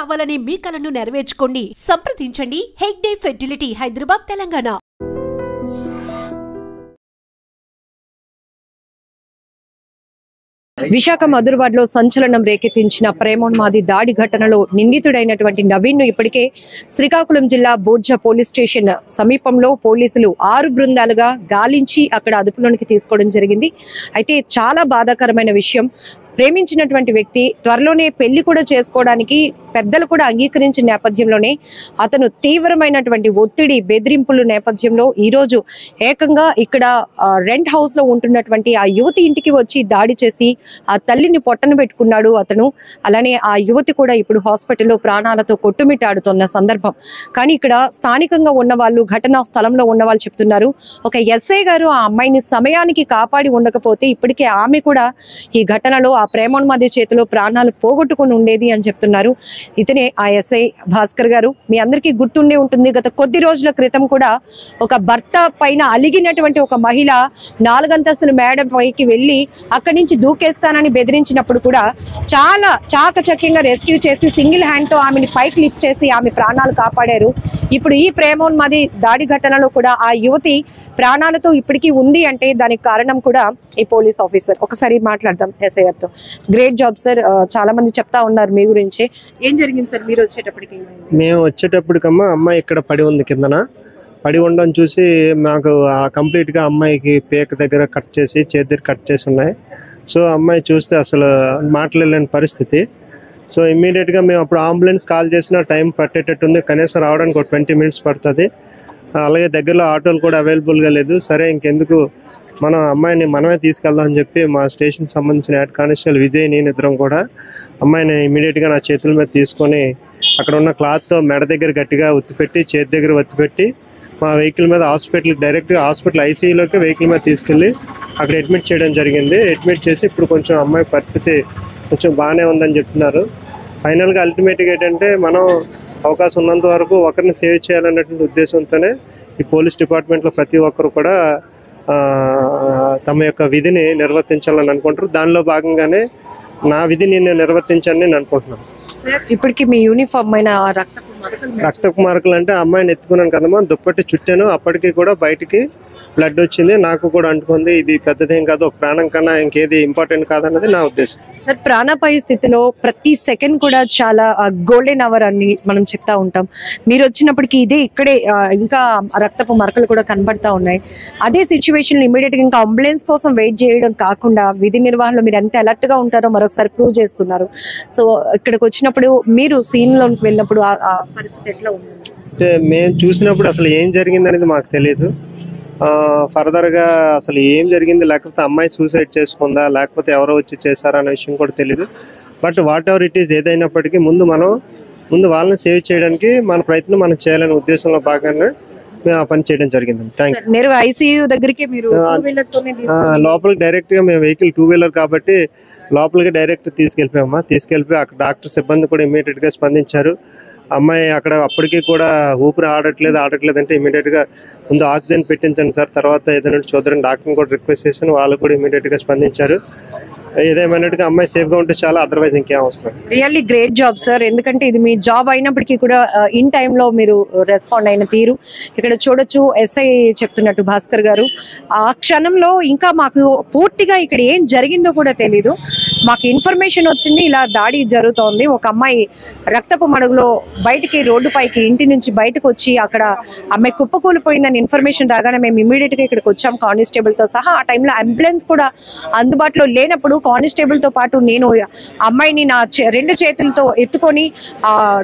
కావాలనే మీ కలను నెరవేర్చుకోండి. సంప్రదించండి హెగ్డే ఫెర్టిలిటీ, హైదరాబాద్, తెలంగాణ. విశాఖ మధురవాడ్ లో సంచలనం రేకెత్తించిన ప్రేమోన్మాది దాడి ఘటనలో నిందితుడైనటువంటి నవీన్ ను ఇప్పటికే శ్రీకాకుళం జిల్లా బూర్జా పోలీస్ స్టేషన్ సమీపంలో పోలీసులు 6 బృందాలుగా గాలించి అక్కడ అదుపులోనికి తీసుకోవడం జరిగింది. అయితే చాలా బాధాకరమైన విషయం, ప్రేమించినటువంటి వ్యక్తి త్వరలోనే పెళ్లి కూడా చేసుకోవడానికి పెద్దలు కూడా అంగీకరించిన నేపథ్యంలోనే అతను తీవ్రమైనటువంటి ఒత్తిడి, బెదిరింపుల నేపథ్యంలో ఈరోజు ఏకంగా ఇక్కడ రెంట్ హౌస్ లో ఉంటున్నటువంటి ఆ యువతి ఇంటికి వచ్చి దాడి చేసి ఆ తల్లిని పొట్టన పెట్టుకున్నాడు అతను. అలానే ఆ యువతి కూడా ఇప్పుడు హాస్పిటల్లో ప్రాణాలతో కొట్టుమిట్టాడుతున్న సందర్భం. కానీ ఇక్కడ స్థానికంగా ఉన్న వాళ్ళు, ఘటనా స్థలంలో ఉన్న వాళ్ళు చెప్తున్నారు, ఒక ఎస్ఐ గారు ఆ అమ్మాయిని సమయానికి కాపాడి ఉండకపోతే ఇప్పటికే ఆమె కూడా ఈ ఘటనలో ఆ ప్రేమోన్మాది చేతిలో ప్రాణాలు పోగొట్టుకుని ఉండేది అని చెప్తున్నారు. ఇతనే ఆ ఎస్ఐ భాస్కర్ గారు. మీ అందరికీ గుర్తుండే ఉంటుంది, గత కొద్ది రోజుల క్రితం కూడా ఒక భర్త పైన అలిగినటువంటి ఒక మహిళ 4 అంతస్తుల మేడ పైకి వెళ్ళి అక్కడి నుంచి దూకేస్తానని బెదిరించినప్పుడు కూడా చాలా చాకచక్యంగా రెస్క్యూ చేసి సింగిల్ హ్యాండ్ తో ఆమెని పైకి లిఫ్ట్ చేసి ఆమె ప్రాణాలు కాపాడారు. ఇప్పుడు ఈ ప్రేమోన్మాది దాడి ఘటనలో కూడా ఆ యువతి ప్రాణాలతో ఇప్పటికీ ఉంది అంటే దానికి కారణం కూడా ఈ పోలీస్ ఆఫీసర్. ఒకసారి మాట్లాడదాం ఎస్ఐ గారితో. Great job sir. చాలా మంది చెప్తా ఉన్నారు మీ గురించి. ఏం జరిగింది సార్ మీరు వచ్చేటప్పటికి? మేము వచ్చేటప్పటికమ్మా అమ్మాయి ఇక్కడ పడి ఉంది, కిందన పడి ఉండడం చూసి మాకు కంప్లీట్గా అమ్మాయికి పేక దగ్గర కట్ చేసి, చేతి దగ్గర కట్ చేసి ఉన్నాయి. సో అమ్మాయి చూస్తే అసలు మాట్లాడలేని పరిస్థితి. సో ఇమ్మీడియట్గా మేము అప్పుడు అంబులెన్స్ కాల్ చేసిన టైం పట్టేటట్టుంది, కనీసం రావడానికి ఒక 20 మినిట్స్ పడుతుంది. అలాగే దగ్గరలో ఆటోలు కూడా అవైలబుల్గా లేదు. సరే ఇంకెందుకు మనం అమ్మాయిని మనమే తీసుకెళ్దాం అని చెప్పి మా స్టేషన్ సంబంధించిన హెడ్ కానిస్టేబుల్ విజయ్, నేను ఇద్దరం కూడా అమ్మాయిని ఇమీడియట్గా నా చేతుల మీద తీసుకొని అక్కడ ఉన్న క్లాత్తో మెడ దగ్గర గట్టిగా ఒత్తిపెట్టి, చేతి దగ్గర ఒత్తిపెట్టి మా వెహికల్ మీద డైరెక్ట్గా హాస్పిటల్ ఐసీయూలోకి వెహికల్ మీద తీసుకెళ్ళి అక్కడ అడ్మిట్ చేయడం జరిగింది. అడ్మిట్ చేసి ఇప్పుడు కొంచెం అమ్మాయి పరిస్థితి కొంచెం బాగానే ఉందని చెప్తున్నారు. ఫైనల్గా అల్టిమేట్గా ఏంటంటే మనం అవకాశం ఉన్నంత వరకు ఒకరిని సేవ్ చేయాలన్నటువంటి ఉద్దేశంతోనే ఈ పోలీస్ డిపార్ట్మెంట్లో ప్రతి ఒక్కరు కూడా తమ యొక్క విధిని నిర్వర్తించాలని అనుకుంటారు. దానిలో భాగంగానే నా విధిని నేను నిర్వర్తించాలని నేను అనుకుంటున్నాను. ఇప్పటికి మీ యూనిఫామ్ అయిన రక్తపు మార్కులు అంటే అమ్మాయిని ఎత్తుకున్నాను కదమ్మా, దుప్పటి చుట్టాను, అప్పటికి కూడా బయటికి బ్లడ్ వచ్చింది, నాకు కూడా అంటుకుంది. ఇది పెద్దదేం కాదు, ఒక ప్రాణం కన్నా ఇంకేది ఇంపార్టెంట్ కాదన్నది నా ఉద్దేశం. సార్, ప్రాణాపాయ స్థితిలో ప్రతి సెకండ్ కూడా చాలా గోల్డెన్ అవర్ అని మనం చెప్తా ఉంటాం. మీరు వచ్చినప్పటికీ ఇదే ఇక్కడే ఇంకా రక్తపు మరకలు కూడా కనబడతా ఉన్నాయి. అదే సిచ్యువేషన్ ఇమీడియట్ గా ఇంకా అంబులెన్స్ కోసం వెయిట్ చేయడం కాకుండా విధి నిర్వహణలో మీరు ఎంత అలర్ట్ గా ఉంటారో మరొకసారి ప్రూవ్ చేస్తున్నారు. సో ఇక్కడికి వచ్చినప్పుడు మీరు సీన్ లోకి వెళ్ళినప్పుడు ఆ పరిస్థితి ఎట్లా ఉంది? అంటే మేము చూసినప్పుడు అసలు ఏం జరిగింది అనేది మాకు తెలియదు. ఫర్దర్గా అసలు ఏం జరిగింది, లేకపోతే అమ్మాయి సూసైడ్ చేసుకుందా, లేకపోతే ఎవరో వచ్చి చేశారా అనే విషయం కూడా తెలియదు. But what ever it is, ఏదైనప్పటికీ ముందు వాళ్ళని సేవ్ చేయడానికి మన ప్రయత్నం మనం చేయాలనే ఉద్దేశంలో భాగంగా మేము ఆ పని చేయడం జరిగింది. నేరుగా ఐసీయూ దగ్గరికి మీరు లోపలికి డైరెక్ట్గా మేము వెహికల్ 2 వీలర్ కాబట్టి లోపలికి డైరెక్ట్ తీసుకెళ్ళిపోయామా. తీసుకెళ్ళిపోయి అక్కడ డాక్టర్ సిబ్బంది కూడా ఇమీడియట్గా స్పందించారు. అమ్మాయి అక్కడ అప్పటికీ కూడా ఊపిరి ఆడట్లేదు అంటే ఇమీడియట్గా ముందు ఆక్సిజన్ పెట్టించండి సార్, తర్వాత ఏదైనా చూద్దాం డాక్టర్ని కూడా రిక్వెస్ట్ చేశాను. వాళ్ళు కూడా ఇమీడియట్గా స్పందించారు. ఏదేమైనట్టుగా అమ్మాయి సేఫ్గా ఉంటే చాలా, అదర్వైజ్ ఇంకేం అవసరం. Really great job sir. ఎందుకంటే ఇది మీ జాబ్ అయినప్పటికీ కూడా ఇన్ టైంలో మీరు రెస్పాండ్ అయిన తీరు ఇక్కడ చూడొచ్చు. ఎస్ఐ చెప్తున్నట్టు భాస్కర్ గారు, ఆ క్షణంలో ఇంకా మాకు పూర్తిగా ఇక్కడ ఏం జరిగిందో కూడా తెలీదు. మాకు ఇన్ఫర్మేషన్ వచ్చింది ఇలా దాడి జరుగుతోంది, ఒక అమ్మాయి రక్తపు మడుగులో బయటికి రోడ్డు పైకి ఇంటి నుంచి బయటకు వచ్చి అక్కడ అమ్మాయి కుప్పకూలిపోయిందని ఇన్ఫర్మేషన్ రాగానే మేము ఇమీడియట్ గా ఇక్కడికి వచ్చాం కానిస్టేబుల్ తో సహా. ఆ టైంలో అంబులెన్స్ కూడా అందుబాటులో లేనప్పుడు కానిస్టేబుల్ తో పాటు నేను అమ్మాయిని నా 2 చేతులతో ఎత్తుకొని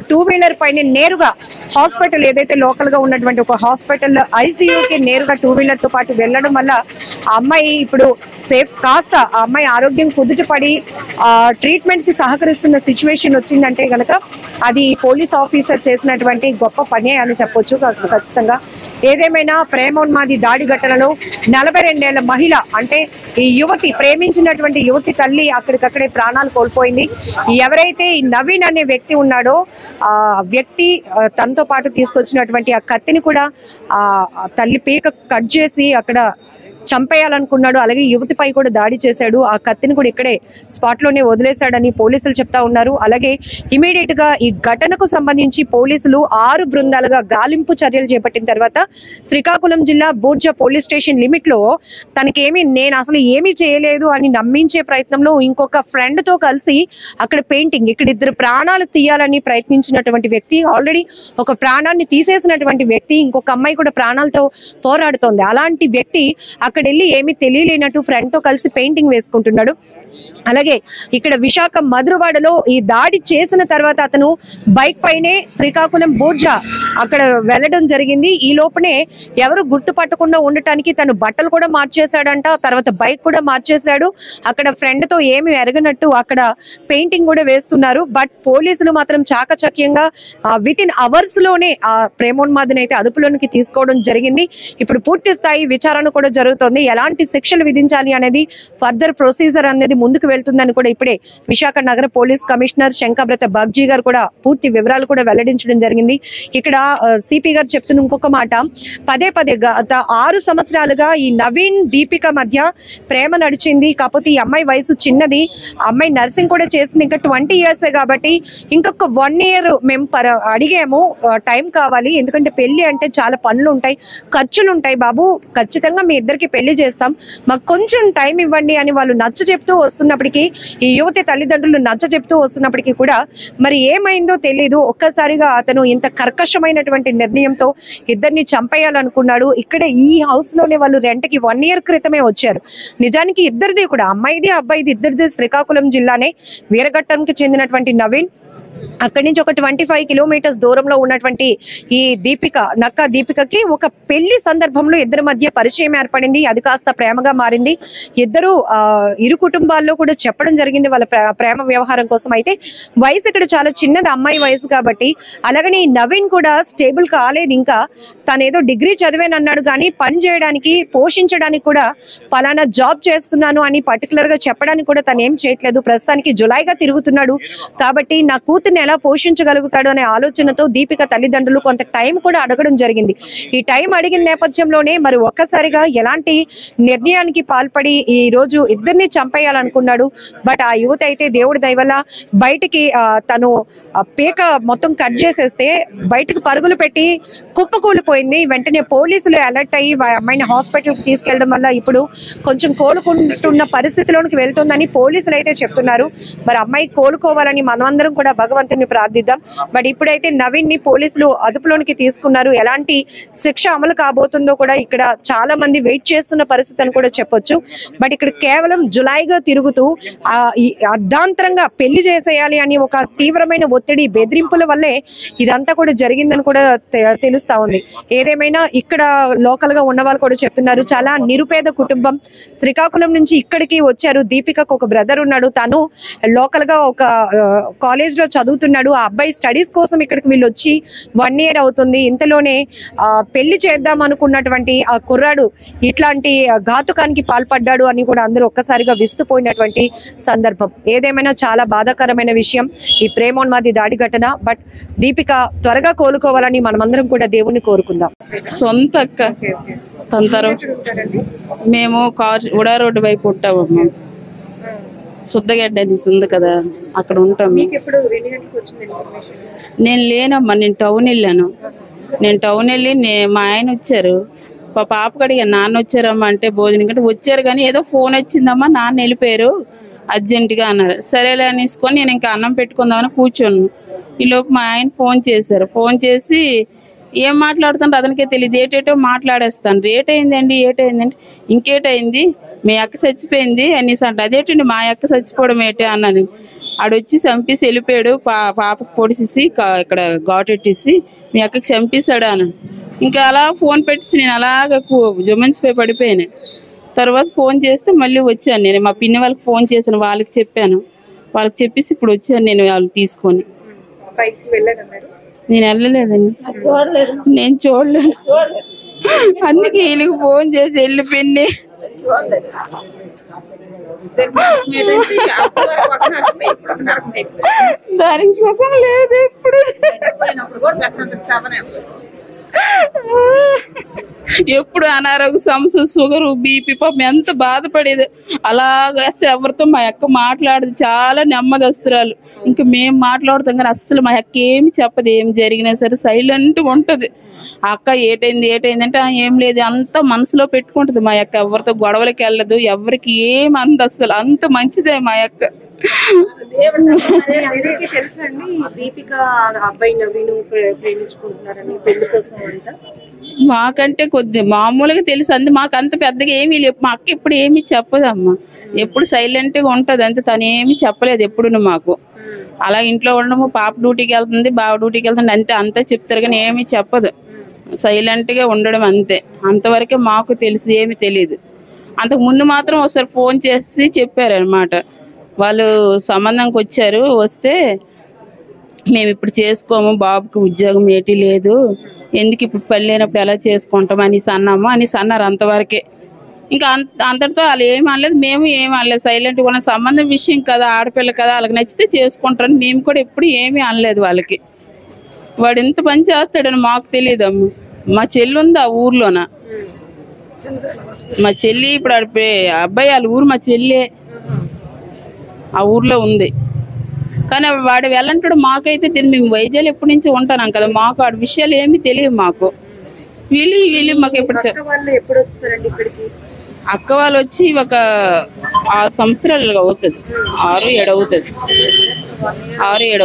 2 వీలర్ పైన నేరుగా హాస్పిటల్, ఏదైతే లోకల్ గా ఉన్నటువంటి ఒక హాస్పిటల్ ఐసీయూకి నేరుగా 2 వీలర్ తో పాటు వెళ్ళడం వల్ల ఆ అమ్మాయి ఇప్పుడు సేఫ్, కాస్త ఆ అమ్మాయి ఆరోగ్యం కుదుటపడి ట్రీట్మెంట్ కి సహకరిస్తున్న సిచ్యువేషన్ వచ్చిందంటే గనక అది పోలీస్ ఆఫీసర్ చేసినటువంటి గొప్ప పని అని చెప్పొచ్చు ఖచ్చితంగా. ఏదేమైనా ప్రేమోన్మాది దాడి ఘటనలో 42 ఏళ్ల మహిళ, అంటే ఈ యువతి, ప్రేమించినటువంటి యువతి తల్లి అక్కడికక్కడే ప్రాణాలు కోల్పోయింది. ఎవరైతే ఈ నవీన్ అనే వ్యక్తి ఉన్నాడో ఆ వ్యక్తి తనతో పాటు తీసుకొచ్చినటువంటి ఆ కత్తిని కూడా ఆ తల్లి పీక కట్ చేసి అక్కడ చంపేయాలనుకున్నాడు. అలాగే యువతిపై కూడా దాడి చేశాడు. ఆ కత్తిని కూడా ఇక్కడే స్పాట్ లోనే వదిలేశాడని పోలీసులు చెప్తా ఉన్నారు. అలాగే ఇమీడియట్ గా ఈ ఘటనకు సంబంధించి పోలీసులు 6 బృందాలుగా గాలింపు చర్యలు చేపట్టిన తర్వాత శ్రీకాకుళం జిల్లా బూర్జా పోలీస్ స్టేషన్ లిమిట్ లో నేను అసలు ఏమీ చేయలేదు అని నమ్మించే ప్రయత్నంలో ఇంకొక ఫ్రెండ్ తో కలిసి అక్కడ పెయింటింగ్, ఇక్కడ 2 ప్రాణాలు తీయాలని ప్రయత్నించినటువంటి వ్యక్తి, ఆల్రెడీ ఒక ప్రాణాన్ని తీసేసినటువంటి వ్యక్తి, ఇంకొక అమ్మాయి కూడా ప్రాణాలతో పోరాడుతోంది. అలాంటి వ్యక్తి అక్కడ వెళ్ళి ఏమీ తెలియలేనట్టు ఫ్రెండ్ తో కలిసి పెయింటింగ్ వేసుకుంటున్నాడు. అలాగే ఇక్కడ విశాఖ మధురవాడలో ఈ దాడి చేసిన తర్వాత అతను బైక్ పైనే శ్రీకాకుళం బూర్జా అక్కడ వెళ్ళడం జరిగింది. ఈ లోపనే ఎవరు గుర్తుపట్టకుండా ఉండటానికి తను బట్టలు కూడా మార్చేశాడంట, తర్వాత బైక్ కూడా మార్చేశాడు. అక్కడ ఫ్రెండ్ తో ఏమి ఎరగనట్టు అక్కడ పెయింటింగ్ కూడా వేస్తున్నారు. బట్ పోలీసులు మాత్రం చాకచక్యంగా విత్ ఇన్ అవర్స్ లోనే ఆ ప్రేమోన్మాదిని అయితే అదుపులోనికి తీసుకోవడం జరిగింది. ఇప్పుడు పూర్తి స్థాయి విచారణ కూడా జరుగుతోంది. ఎలాంటి శిక్షలు విధించాలి అనేది ఫర్దర్ ప్రొసీజర్ అనేది ముందుకు వెళ్తుందని కూడా ఇప్పుడే విశాఖ నగర పోలీస్ కమిషనర్ శంకబ్రత బాగ్జీ గారు కూడా పూర్తి వివరాలు కూడా వెల్లడించడం జరిగింది. ఇక్కడ సిపి గారు చెప్తున్న ఇంకొక మాట, పదే గత 6 సంవత్సరాలుగా ఈ నవీన్ దీపిక మధ్య ప్రేమ నడిచింది. కాకపోతే ఈ అమ్మాయి వయసు చిన్నది, అమ్మాయి నర్సింగ్ కూడా చేసింది, ఇంకా 20 years కాబట్టి ఇంకొక 1 year మేము అడిగాము, టైం కావాలి, ఎందుకంటే పెళ్లి అంటే చాలా పనులు ఉంటాయి, ఖర్చులు ఉంటాయి బాబు, ఖచ్చితంగా మీ ఇద్దరికి పెళ్లి చేస్తాం, మాకు కొంచెం టైం ఇవ్వండి అని వాళ్ళు నచ్చ చెప్తూ వస్తున్నప్పటికీ, ఈ యువతి తల్లిదండ్రులు నచ్చ చెప్తూ వస్తున్నప్పటికీ కూడా మరి ఏమైందో తెలియదు. ఒక్కసారిగా అతను ఇంత కర్కశమైనటువంటి నిర్ణయంతో ఇద్దరిని చంపేయాలనుకున్నాడు. ఇక్కడ ఈ హౌస్ లోనే వాళ్ళు రెంట్ కి 1 year క్రితమే వచ్చారు. నిజానికి ఇద్దరిది కూడా, అమ్మాయిది అబ్బాయిది ఇద్దరిది శ్రీకాకుళం జిల్లానే, వీరఘట్టంకి చెందినటువంటి నవీన్, అక్కడి నుంచి ఒక 25 kilometers దూరంలో ఉన్నటువంటి ఈ నక్క దీపికకి ఒక పెళ్లి సందర్భంలో ఇద్దరి మధ్య పరిచయం ఏర్పడింది. అది కాస్త ప్రేమగా మారింది. ఇద్దరు ఇరు కుటుంబాల్లో కూడా చెప్పడం జరిగింది వాళ్ళ ప్రేమ వ్యవహారం కోసం. అయితే వయసు ఇక్కడ చాలా చిన్నది, అమ్మాయి వయసు కాబట్టి. అలాగని నవీన్ కూడా స్టేబుల్ కాలేదు. ఇంకా తనేదో డిగ్రీ చదివానన్నాడు కానీ పని చేయడానికి, పోషించడానికి కూడా పలానా జాబ్ చేస్తున్నాను అని పర్టికులర్ గా చెప్పడానికి కూడా తను ఏం చేయట్లేదు. ప్రస్తుతానికి జులైగా తిరుగుతున్నాడు కాబట్టి నా కూతుర్ని ఎలా పోషించగలుగుతాడు అనే ఆలోచనతో దీపిక తల్లిదండ్రులు కొంత టైం కూడా అడగడం జరిగింది. ఈ టైం అడిగిన నేపథ్యంలోనే మరి ఒక్కసారిగా ఎలాంటి నిర్ణయానికి పాల్పడి ఈ రోజు ఇద్దరిని చంపేయాలనుకున్నాడు. బట్ ఆ యువత అయితే దేవుడి దయ వల్ల బయటికి తను పీక మొత్తం కట్ చేసేస్తే బయటకు పరుగులు పెట్టి కుప్పకూలిపోయింది. వెంటనే పోలీసులు అలర్ట్ అయ్యి అమ్మాయిని హాస్పిటల్కి తీసుకెళ్లడం వల్ల ఇప్పుడు కొంచెం కోలుకుంటున్న పరిస్థితిలోనికి వెళ్తుందని పోలీసులు అయితే చెప్తున్నారు. మరి అమ్మాయి కోలుకోవాలని మనమందరం కూడా భగవంతుని ప్రార్థిద్దాం. బట్ ఇప్పుడైతే నవీన్ ని పోలీసులు అదుపులోనికి తీసుకున్నారు. ఎలాంటి శిక్ష అమలు కాబోతుందో కూడా ఇక్కడ చాలా మంది వెయిట్ చేస్తున్న పరిస్థితి అని కూడా చెప్పొచ్చు. బట్ ఇక్కడ కేవలం జులైగా తిరుగుతూ అర్ధాంతరంగా పెళ్లి చేసేయాలి అని ఒక తీవ్రమైన ఒత్తిడి, బెదిరింపుల వల్లే ఇదంతా కూడా జరిగిందని కూడా తెలుస్తా ఉంది. ఏదేమైనా ఇక్కడ లోకల్ గా ఉన్న వాళ్ళు కూడా చెప్తున్నారు, చాలా నిరుపేద కుటుంబం, శ్రీకాకుళం నుంచి ఇక్కడికి వచ్చారు. దీపికకు ఒక బ్రదర్ ఉన్నాడు, తను లోకల్ గా ఒక కాలేజ్ లో చదువుతున్నాడు. ఆ అబ్బాయి స్టడీస్ కోసం ఇక్కడికి వీళ్ళు వచ్చి 1 year అవుతుంది. ఇంతలోనే పెళ్లి చేద్దాం అనుకున్నటువంటి ఆ కుర్రాడు ఇట్లాంటి ఘాతుకానికి పాల్పడ్డాడు అని కూడా అందరూ ఒక్కసారిగా విస్తుపోయినటువంటి సందర్భం. ఏదేమైనా చాలా బాధాకరమైన విషయం ఈ ప్రేమోన్మాది దాడి ఘటన. బట్ దీపిక త్వరగా కోలుకోవాలని మనమందరం కూడా దేవుణ్ణి కోరుకుందాం. సొంత అక్క తంతరు, మేము ఉడా రోడ్డు వైపు ఉంటాము. శుద్ధగడ్డ అది ఉంది కదా, అక్కడ ఉంటాం. నేను లేనమ్మా, నేను టౌన్ వెళ్ళాను. మా ఆయన వచ్చారు, మా పాపకు అడిగాను, నాన్న వచ్చారమ్మా అంటే భోజనం కంటే వచ్చారు కానీ ఏదో ఫోన్ వచ్చిందమ్మా, నాన్న వెళ్ళిపోయారు అర్జెంటుగా అన్నారు. సరేలే అనేసుకొని నేను ఇంకా అన్నం పెట్టుకుందామని కూర్చోను. ఈలోపు మా ఆయన ఫోన్ చేశారు. ఫోన్ చేసి ఏం మాట్లాడుతుంటే అతనికే తెలియదు, ఏటేటో మాట్లాడేస్తాను. ఏటైందండి ఇంకేటైంది, మీ అక్క చచ్చిపోయింది అనేసి అంట. అదేటండి మా అక్క చచ్చిపోవడం ఏంటి అన్నాను. ఆడొచ్చి చంపేసి వెళ్ళిపోయాడు, పాపకు పొడిసేసి ఇక్కడ ఘాటెట్టేసి మీ అక్కకి చంపేశాడు అన్నాను. ఇంకా అలా ఫోన్ పెట్టేసి నేను అలాగ జొమ్మించిపోయి పడిపోయాను. తర్వాత ఫోన్ చేస్తే మళ్ళీ వచ్చాను. నేను మా పిన్ని వాళ్ళకి ఫోన్ చేశాను, వాళ్ళకి చెప్పాను. వాళ్ళకి చెప్పేసి ఇప్పుడు వచ్చాను నేను వాళ్ళు తీసుకొని. నేను వెళ్ళలేదండి, నేను చూడలేదు. అందుకే వీళ్ళకి ఫోన్ చేసి వెళ్ళిపోయింది. దానికి సుఖం లేదు ఇప్పుడు. ఎప్పుడు అనారోగ్య సమస్య, షుగర్, బీపీ, పాపం ఎంత బాధపడేది. అలాగా అసలు ఎవరితో మా అక్క మాట్లాడదు, చాలా నెమ్మదస్తురాలు. ఇంకా మేము మాట్లాడుతాం కానీ అస్సలు మా అక్క ఏమి చెప్పదు, ఏం జరిగినా సరే సైలెంట్గా ఉంటుంది. అక్క ఏటైంది అంటే ఏం లేదు, అంత మనసులో పెట్టుకుంటుంది మా అక్క. ఎవరితో గొడవలకి వెళ్ళదు, ఎవరికి ఏమి అంత అస్సలు అంత మంచిదే మా అక్క. మాకంటే కొద్ది మామూలుగా తెలుసు అంతే, మాకు అంత పెద్దగా ఏమీ లేవు. మా అక్క ఎప్పుడు ఏమి చెప్పదమ్మా, ఎప్పుడు సైలెంట్ గా ఉంటది అంతే. తను ఏమి చెప్పలేదు ఎప్పుడు మాకు. అలా ఇంట్లో ఉండము, పాప డ్యూటీకి వెళ్తుంది, బావ డ్యూటీకి వెళ్తుంది అంతే, అంతే చెప్తారు కానీ ఏమి చెప్పదు. సైలెంట్ గా ఉండడం అంతే. అంతవరకే మాకు తెలుసు, ఏమి తెలియదు. అంతకు ముందు మాత్రం ఒకసారి ఫోన్ చేసి చెప్పారు అనమాట. వాళ్ళు సంబంధంకి వచ్చారు, వస్తే మేము ఇప్పుడు చేసుకోము, బాబుకి ఉద్యోగం ఏటి లేదు, ఎందుకు ఇప్పుడు పని లేనప్పుడు ఎలా చేసుకుంటాం అనేసి అన్నారు. అంతవరకే. ఇంకా అంతటితో వాళ్ళు ఏమి అనలేదు, మేము ఏమి అనలేదు. సైలెంట్గా ఉన్న సంబంధం విషయం కదా, ఆడపిల్ల కదా, వాళ్ళకి నచ్చితే చేసుకుంటారని మేము కూడా ఎప్పుడు ఏమీ అనలేదు వాళ్ళకి. వాడు ఎంత పని చేస్తాడని మాకు తెలియదమ్మ. మా చెల్లి ఉంది ఆ ఊర్లోన, మా చెల్లి ఇప్పుడు అబ్బాయి వాళ్ళ ఊరు మా చెల్లి ఆ ఊర్లో ఉంది. కానీ వాడు వెళ్ళంటాడు, మాకైతే తెలియదు. మేము వైజాగ్ ఎప్పటి నుంచి ఉంటున్నాం కదా, మాకు ఆ విషయాలు ఏమి తెలియదు మాకు. వీళ్ళు మాకు ఎప్పుడు అక్క వాళ్ళు వచ్చి ఒక 6 సంవత్సరాలు అవుతుంది, 6-7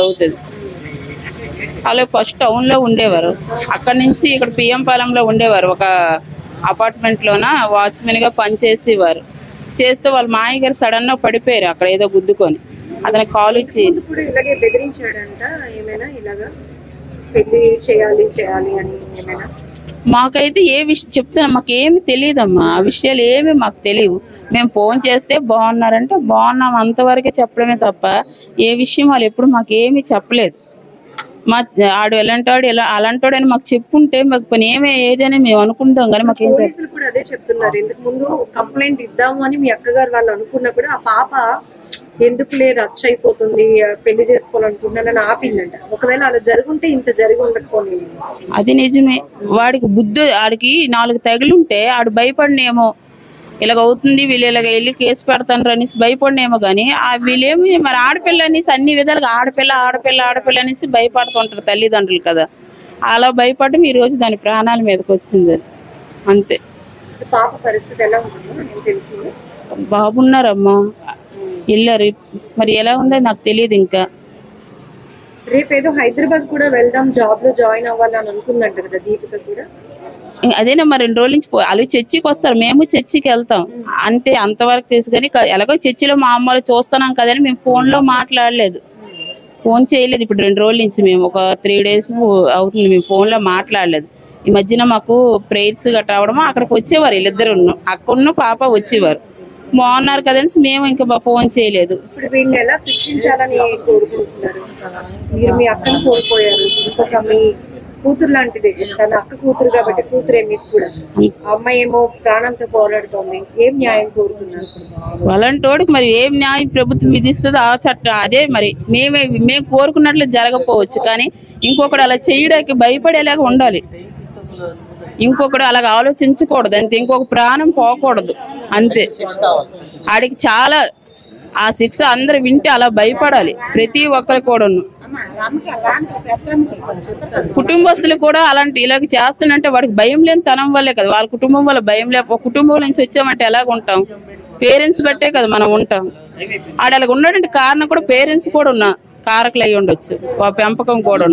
అవుతుంది. అలా ఫస్ట్ టౌన్ లో ఉండేవారు, అక్కడ నుంచి ఇక్కడ పిఎం పాలెంలో ఉండేవారు. ఒక అపార్ట్మెంట్ లోన వాచ్మెన్ గా పనిచేసేవారు. చేస్తే వాళ్ళ మాయ గారు సడన్ గా పడిపోయారు అక్కడ ఏదో గుద్దుకొని. అతనికి కాల్ ఇచ్చి మాకైతే ఏ విషయం చెప్తున్నా మాకు ఏమి తెలియదమ్మా, ఆ విషయాలు ఏమి మాకు తెలియవు. మేము ఫోన్ చేస్తే బాగున్నారంటే బాగున్నాం అంతవరకే చెప్పడమే తప్ప ఏ విషయం వాళ్ళు ఎప్పుడు మాకు ఏమి చెప్పలేదు. మా ఆడు ఎలాంటాడు అలాంటాడు అని మాకు చెప్పుంటే మాకు పని ఏదైనా మేము అనుకుంటాం కానీ మాకు ఏం కూడా అదే చెప్తున్నారు. ఇంతకు ముందు కంప్లైంట్ ఇద్దాము అని మీ అక్కగారు వాళ్ళు అనుకున్నా కూడా ఆ పాప ఎందుకులే రచ్చ అయిపోతుంది, పెళ్లి చేసుకోవాలనుకుంటున్నానని ఆపిందంట. ఒకవేళ అలా జరుగుంటే ఇంత జరిగి ఉండకపోయి. అది నిజమే. వాడికి ఆడికి 4 తగిలుంటే ఆడు భయపడినేమో, ఇలాగ అవుతుంది వీళ్ళు ఇలాగ వెళ్ళి కేసు పెడతాను అనేసి భయపడినేమో. కానీ వీళ్ళేమి మరి ఆడపిల్ల అనేసి అన్ని విధాలుగా ఆడపిల్ల అనేసి భయపడుతుంటారు తల్లిదండ్రులు కదా. అలా భయపడడం ఈ రోజు దాని ప్రాణాల మీదకి వచ్చింది అంతే. పాప పరిస్థితి ఎలా ఉంది? బాబున్నారమ్మా, వెళ్ళారు. మరి ఎలా ఉందో నాకు తెలియదు. ఇంకా రేపేదో హైదరాబాద్ కూడా వెళ్దాం, జాబ్ లో జాయిన్ అవ్వాలని అనుకుందంట కదా దీపిక కూడా. అదేనా మరి 2 రోజుల నుంచి వాళ్ళు చర్చికి వస్తారు, మేము చర్చికి వెళ్తాం అంతే, అంతవరకు తెలుసు. కానీ ఎలాగో చర్చిలో మా అమ్మలు చూస్తున్నాం కదని మేము ఫోన్ లో మాట్లాడలేదు, ఫోన్ చేయలేదు. ఇప్పుడు 2 రోజుల నుంచి మేము ఒక 3 days అవుతుంది మేము ఫోన్ లో మాట్లాడలేదు. ఈ మధ్యన మాకు ప్రేయర్స్ గట్రా అవడం అక్కడికి వచ్చేవారు, వీళ్ళిద్దరు అక్కడున్న పాప వచ్చేవారు, బాగున్నారు కదని మేము ఇంకా ఫోన్ చేయలేదు. ఇప్పుడు వీళ్ళని ఎలా శిక్షించాలని కోరుకుంటున్నారు? మీరు మీ అక్కను కోల్పోయారు, ఇంకొక మీ కూతురు లాంటిది, తన అక్క కూతురు కాబట్టి కూతురే మీకు కూడా. అమ్మాయి ఏమో ప్రాణంతో పోరాడుతోంది, ఏం న్యాయం కోరుతున్నారు? వాళ్ళంటోడికి మరి ఏం న్యాయం ప్రభుత్వం విధిస్తుందో ఆ చట్టం అదే. మరి మేము కోరుకున్నట్లు జరగకపోవచ్చు, కానీ ఇంకొకటి అలా చేయడానికి భయపడేలాగా ఉండాలి. ఇంకొకటి అలాగ ఆలోచించకూడదు అంతే, ఇంకొక ప్రాణం పోకూడదు అంతే. ఆడికి చాలా ఆ శిక్ష అందరు వింటే అలా భయపడాలి ప్రతి ఒక్కరు కూడా. కుటుంబస్తులు కూడా అలాంటి ఇలాగ చేస్తానంటే వాడికి భయం లేని తనం వల్లే కదా, వాళ్ళ కుటుంబం వల్ల భయం లేక ఒక కుటుంబం నుంచి వచ్చామంటే ఎలాగ ఉంటాం? పేరెంట్స్ బట్టే కదా మనం ఉంటాం. ఆడ అలాగ ఉన్నాడంటే కారణం కూడా పేరెంట్స్ కూడా కారకులు అయ్యి ఉండొచ్చు, పెంపకం కూడా